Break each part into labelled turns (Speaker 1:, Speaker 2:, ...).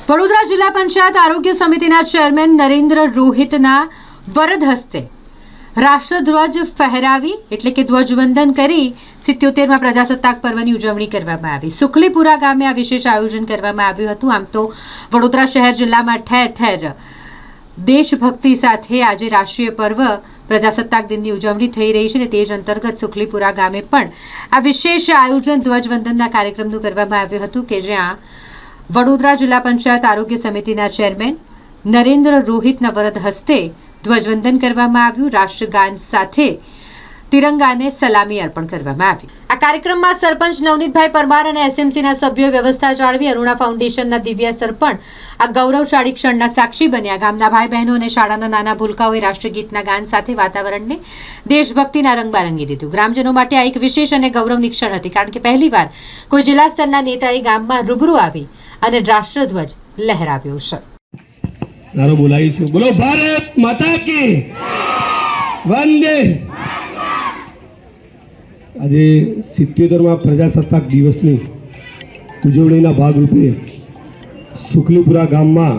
Speaker 1: વડોદરા જિલ્લા પંચાયત આરોગ્ય સમિતિના ચેરમેન નરેન્દ્ર રોહિતના વરદ હસ્તે રાષ્ટ્રધ્વજ ફહેરાવી એટલે કે ધ્વજવંદન કરી 77મા પ્રજાસત્તાક પર્વની ઉજવણી કરવામાં આવી। સુખલીપુરા ગામે આ વિશેષ આયોજન કરવામાં આવ્યું હતું। આમ તો વડોદરા શહેર જિલ્લામાં ઠેર ઠેર દેશભક્તિ સાથે આજે રાષ્ટ્રીય પર્વ પ્રજાસત્તાક દિનની ઉજવણી થઈ રહી છે અને તે જ અંતર્ગત સુખલીપુરા ગામે પણ આ વિશેષ આયોજન ધ્વજવંદનના કાર્યક્રમનું કરવામાં આવ્યું હતું કે જ્યાં વડોદરા જિલ્લા પંચાયત આરોગ્ય સમિતિના ચેરમેન નરેન્દ્ર રોહિતના વરદ હસ્તે ધ્વજવંદન કરવામાં આવ્યું। રાષ્ટ્રગાન સાથે તિરંગાને સલામી અર્પણ કરવામાં આવી। આ કાર્યક્રમમાં સરપંચ નવનીતભાઈ પરમાર અને એસએમસીના સભ્યોએ વ્યવસ્થા જાળવી અરુણા ફાઉન્ડેશનના દિવ્ય સરપંચ આ ગૌરવશાળી ક્ષણના સાક્ષી બન્યા। ગામના ભાઈ બહેનો અને શાળાના નાના ભૂલકાઓએ રાષ્ટ્રગીતના ગાન સાથે વાતાવરણને દેશભક્તિના રંગબારંગી દીધું। ગ્રામજનો માટે આ એક વિશેષ અને ગૌરવની ક્ષણ હતી કારણ કે પહેલીવાર કોઈ જિલ્લા સ્તરના નેતાએ ગામમાં રૂબરૂ આવી અને રાષ્ટ્રધ્વજ લહેરાવ્યો છે।
Speaker 2: नारो बोलाईशु बोलो भारत माता की वंदे। આજે 77મા પ્રજાસત્તાક દિવસની ઉજવણીના ભાગરૂપે સુખલીપુરા ગામમાં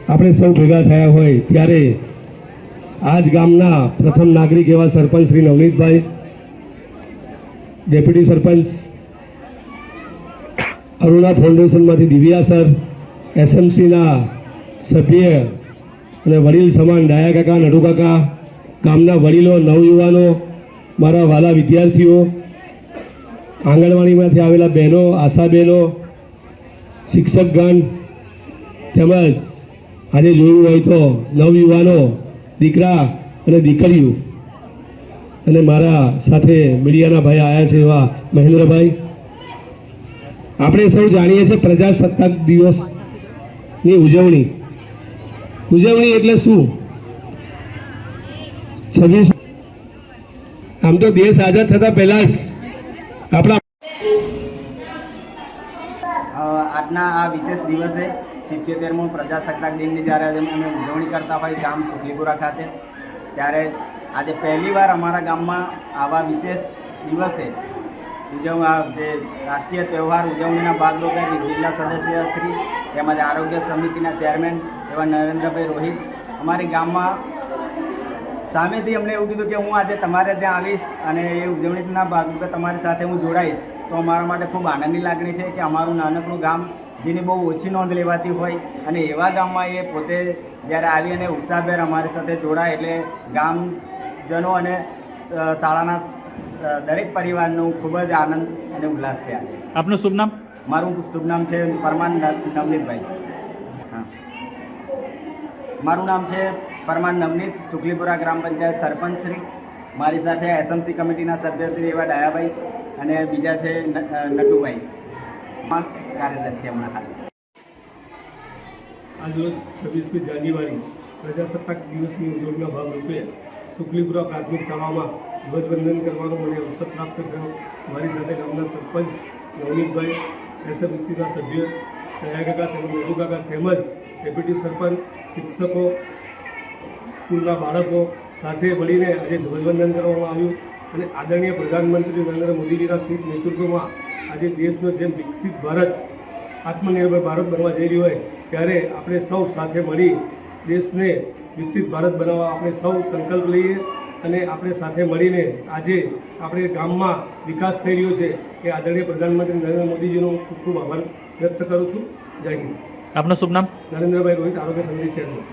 Speaker 2: આપણે સૌ ભેગા થયા હોય ત્યારે આજ ગામના પ્રથમ નાગરિક એવા સરપંચ શ્રી નવનીતભાઈ, ડેપ્યુટી સરપંચ અરુણા ફાઉન્ડેશનમાંથી દિવ્યા સર, એસએમસીના સભ્ય અને વડીલ સમાન ડાયા કાકા, નડુ કાકા, ગામના વડીલો, નવયુવાનો, મારા વાલા વિદ્યાર્થીઓ, આંગણવાડીમાંથી આવેલા બહેનો, આશા બહેનો, શિક્ષકગણ તેમજ આજે જોયું હોય તો નવયુવાનો, દીકરા અને દીકરીઓ અને મારા સાથે મીડિયાના ભાઈ આવ્યા છે એવા મહેન્દ્રભાઈ, આપણે સૌ જાણીએ છીએ પ્રજાસત્તાક દિવસની ઉજવણી એટલે શું? 26 આમ તો દેશ આઝાદ થતા પહેલા જ આપણા
Speaker 3: આજના આ વિશેષ દિવસે 77મો પ્રજાસત્તાક દિનની જ્યારે અમે ઉજવણી કરતા હોય ગામ સુખલીપુરા ખાતે, ત્યારે આજે પહેલીવાર અમારા ગામમાં આવા વિશેષ દિવસે જે રાષ્ટ્રીય તહેવાર ઉજવણીના ભાગરૂપે જિલ્લા સદસ્ય શ્રી તેમજ આરોગ્ય સમિતિના ચેરમેન એવા નરેન્દ્રભાઈ રોહિત અમારી ગામમાં સામેથી અમને એવું કીધું કે હું આજે તમારે ત્યાં આવીશ અને એ ઉજવણીના ભાગરૂપે તમારી સાથે હું જોડાઈશ, તો અમારા માટે ખૂબ આનંદની લાગણી છે કે અમારું નાનકડું ગામ જેની બહુ ઓછી નોંધ લેવાતી હોય અને એવા ગામમાં એ પોતે જ્યારે આવી અને ઉત્સાહભેર અમારી સાથે જોડાય એટલે ગામજનો અને શાળાના દરેક પરિવારનું ખૂબ જ આનંદ અને ઉલ્લાસ છે। આજે
Speaker 4: આપનું શુભ નામ?
Speaker 3: મારું શુભ નામ છે પરમાર નવનીતભાઈ। હા, મારું નામ છે પરમાર નવનીત, સુખલીપુરા ગ્રામ પંચાયત સરપંચ શ્રી, મારી સાથે એસએમસી કમિટીના સભ્યશ્રી એવા ડાયાભાઈ અને બીજા છે નટુભાઈ, કાર્યરત છે હમણાં હાલ।
Speaker 2: આજરોજ 26મી જાન્યુઆરી પ્રજાસત્તાક દિવસની ઉજવણીના ભાગરૂપે સુખલીપુરા પ્રાથમિક શાળામાં ધ્વજવંદન કરવાનો મને અવસર પ્રાપ્ત થયો। મારી સાથે ગામના સરપંચ નવનીતભાઈ, એસએમસીના સભ્ય દયા કાકા તેમજ નડુ કાકા તેમજ ડેપ્યુટી સરપંચ, શિક્ષકો, સ્કૂલના બાળકો સાથે મળીને આજે ધ્વજવંદન કરવામાં આવ્યું અને આદરણીય પ્રધાનમંત્રી નરેન્દ્ર મોદીજીના શીર્ષ નેતૃત્વમાં આજે દેશનો જેમ વિકસિત ભારત, આત્મનિર્ભર ભારત બનવા જઈ રહ્યો હોય ત્યારે આપણે સૌ સાથે મળી દેશને વિકસિત ભારત બનાવવા આપણે સૌ સંકલ્પ લઈએ અને આપણે સાથે મળીને આજે આપણે ગામમાં વિકાસ થઈ રહ્યો છે એ આદરણીય પ્રધાનમંત્રી નરેન્દ્ર મોદીજીનો ખૂબ ખૂબ આભાર વ્યક્ત કરું છું। જય હિન્દ।
Speaker 4: આપનું શુભ નામ?
Speaker 2: નરેન્દ્રભાઈ રોહિત, આરોગ્ય સમિતિ ચેરમેન।